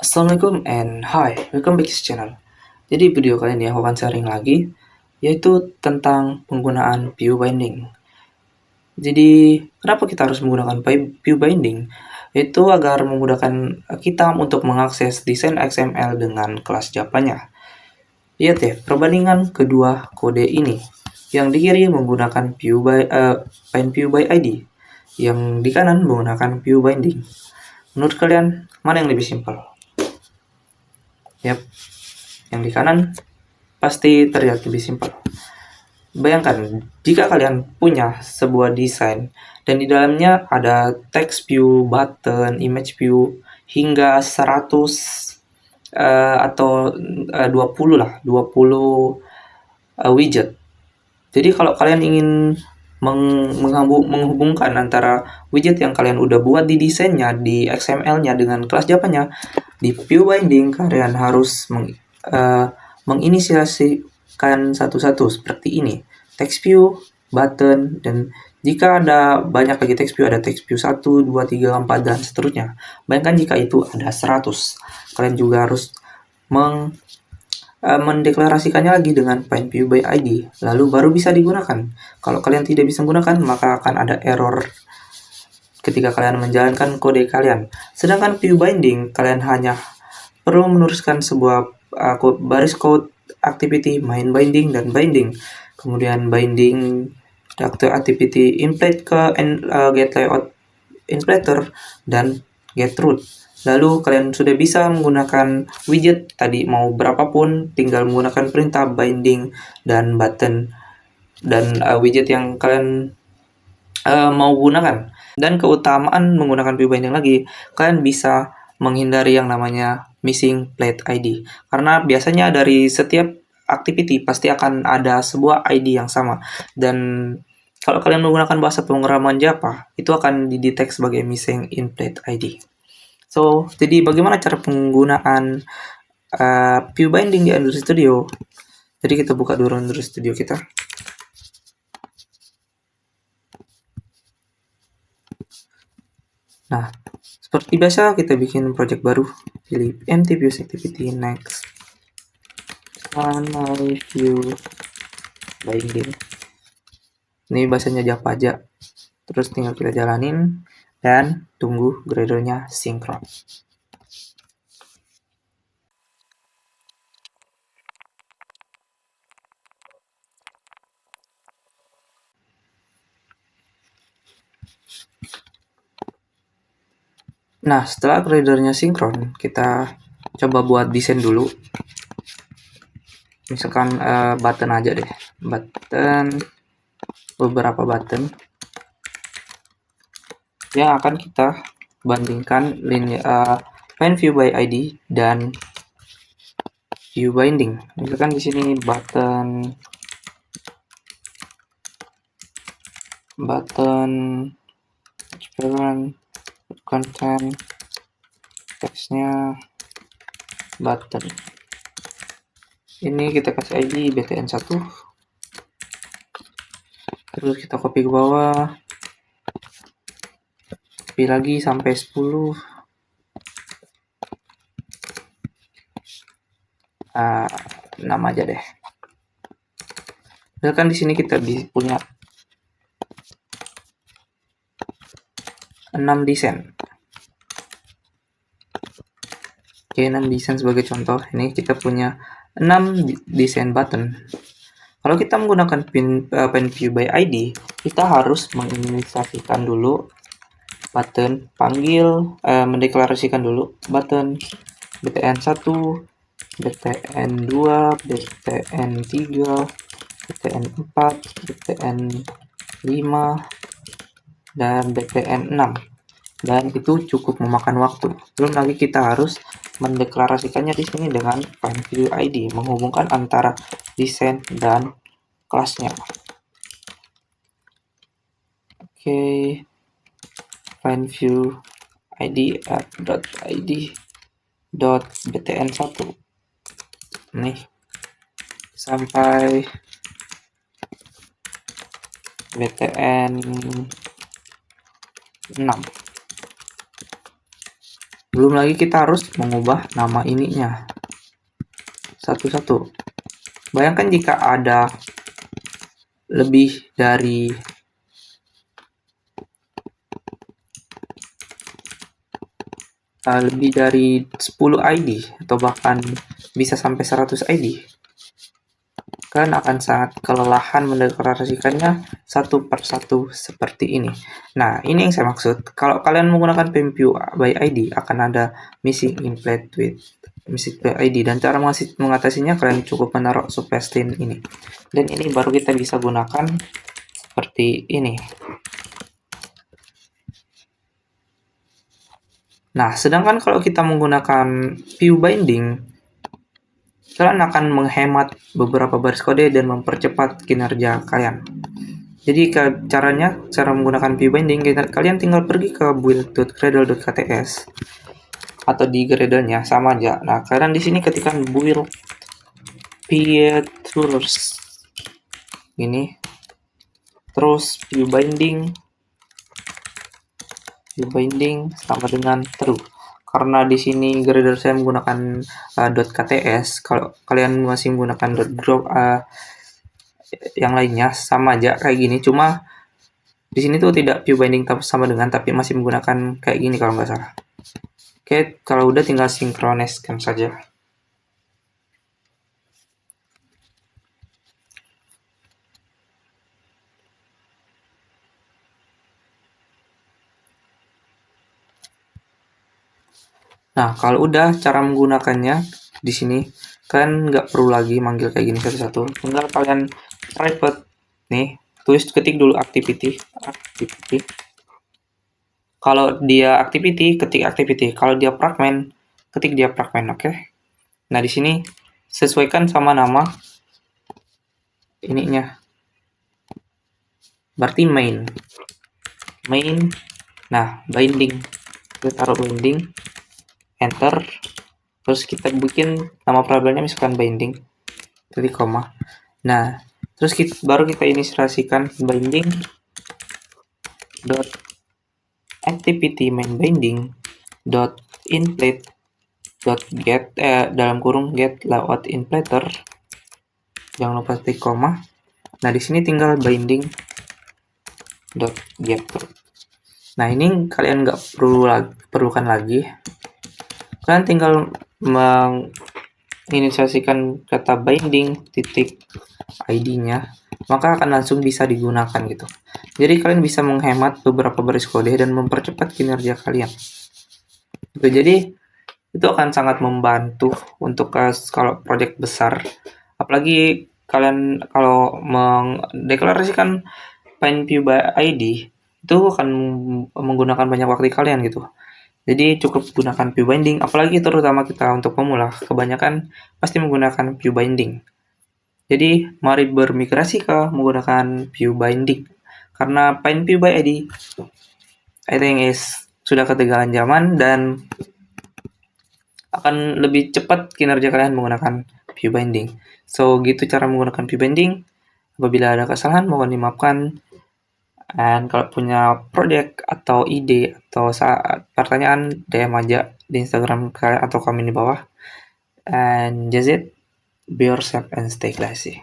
Assalamualaikum and hi, welcome back to this channel. Jadi video kali ini aku akan sharing lagi, yaitu tentang penggunaan view binding. Jadi kenapa kita harus menggunakan view binding? Itu agar memudahkan kita untuk mengakses desain XML dengan kelas Java-nya. Lihat ya, perbandingan kedua kode ini. Yang di kiri menggunakan bind view by ID, yang di kanan menggunakan view binding. Menurut kalian mana yang lebih simpel? Yap, yang di kanan pasti terlihat lebih simpel. Bayangkan jika kalian punya sebuah desain dan di dalamnya ada text view, button, image view hingga 100 atau 20 lah, 20 widget. Jadi kalau kalian ingin menghubungkan antara widget yang kalian udah buat di desainnya, di XML-nya dengan kelas Java-nya, di view binding kalian harus menginisiasikan satu-satu seperti ini. Text view, button, dan jika ada banyak lagi text view, ada text view 1, 2, 3, 4, dan seterusnya. Bayangkan jika itu ada 100. Kalian juga harus mendeklarasikannya lagi dengan find view by ID, lalu baru bisa digunakan. Kalau kalian tidak bisa menggunakan, maka akan ada error ketika kalian menjalankan kode kalian. Sedangkan view binding, kalian hanya perlu meneruskan sebuah baris code activity main binding dan binding. Kemudian binding activity implement ke get layout implementer dan get root. Lalu kalian sudah bisa menggunakan widget tadi mau berapapun, tinggal menggunakan perintah binding dan button dan widget yang kalian mau gunakan. Dan keutamaan menggunakan view binding lagi, kalian bisa menghindari yang namanya missing plate ID. Karena biasanya dari setiap activity pasti akan ada sebuah ID yang sama. Dan kalau kalian menggunakan bahasa pemrograman Java, itu akan didetek sebagai missing in plate ID. So, jadi bagaimana cara penggunaan view binding di Android Studio? Jadi kita buka dulu Android Studio kita. Nah, seperti biasa kita bikin project baru. Pilih empty views activity, next. My view binding. Ini bahasanya Java aja. Terus tinggal kita jalanin dan tunggu Gradle-nya sinkron. Nah, setelah Gradle-nya sinkron, kita coba buat desain dulu. Misalkan button aja deh. Button, beberapa button yang akan kita bandingkan find view by ID dan view binding. Misalkan di sini button content teksnya button. Ini kita kasih ID btn1. Terus kita copy ke bawah. Copy lagi sampai 10. Nama aja deh. Misalkan di sini kita punya 6 desain. Oke, 6 desain sebagai contoh. Ini kita punya 6 desain button. Kalau kita menggunakan pin view by ID, kita harus menginisiasikan dulu button, mendeklarasikan dulu button btn1, btn2, btn3, btn4, btn5, dan btn6. Dan itu cukup memakan waktu. Belum lagi kita harus mendeklarasikannya di sini dengan find view ID, menghubungkan antara desain dan kelasnya. Oke, find view ID .btn1 nih sampai btn 6. Belum lagi kita harus mengubah nama ininya satu-satu. Bayangkan jika ada lebih dari 10 ID atau bahkan bisa sampai 100 ID. Kalian akan sangat kelelahan mendeklarasikannya satu per satu seperti ini. Nah, ini yang saya maksud. Kalau kalian menggunakan PMView by ID, akan ada missing in plate with missing by ID. Dan cara mengatasinya, kalian cukup menaruh subpastin ini. Dan ini baru kita bisa gunakan seperti ini. Nah, sedangkan kalau kita menggunakan view binding, kalian akan menghemat beberapa baris kode dan mempercepat kinerja kalian. Jadi cara menggunakan view binding, kalian tinggal pergi ke build.gradle.kts atau di Gradle-nya sama aja. Nah, kalian di sini ketikkan build features ini, terus view binding sama dengan true. Karena di sini Gradle saya menggunakan .kts, kalau kalian masih menggunakan yang lainnya sama aja kayak gini, cuma di sini tuh tidak view binding sama dengan, tapi masih menggunakan kayak gini kalau nggak salah. Oke, kalau udah tinggal sinkroniskan saja. Nah, kalau udah cara menggunakannya di sini, kalian nggak perlu lagi manggil kayak gini satu-satu. Tinggal kalian private nih, ketik dulu activity. Kalau dia activity, ketik activity. Kalau dia fragment, ketik dia fragment, oke? Nah, di sini sesuaikan sama nama ininya. Berarti main. Nah, binding. Kita taruh binding. Enter, terus kita bikin nama problemnya misalkan binding titik koma. Nah, terus baru kita inisiasikan binding dot activity main binding dot inplate dot get dalam kurung get layout inflator, jangan lupa titik koma. Nah, di sini tinggal binding dot get. Nah, ini kalian nggak perlukan lagi. Kalian tinggal menginisiasikan kata binding titik ID-nya, maka akan langsung bisa digunakan gitu. Jadi kalian bisa menghemat beberapa baris kode dan mempercepat kinerja kalian. Gitu. Jadi itu akan sangat membantu untuk kalau project besar. Apalagi kalian kalau mendeklarasikan PineView by ID itu akan menggunakan banyak waktu kalian gitu. Jadi cukup gunakan view binding, apalagi terutama kita untuk pemula, kebanyakan pasti menggunakan view binding. Jadi mari bermigrasi ke menggunakan view binding, karena PineView by ID I think sudah ketinggalan zaman dan akan lebih cepat kinerja kalian menggunakan view binding. So gitu cara menggunakan view binding. Apabila ada kesalahan mohon dimaafkan. Dan kalau punya project atau ide atau pertanyaan, DM aja di Instagram atau komen di bawah. And that's it. Be yourself and stay classy.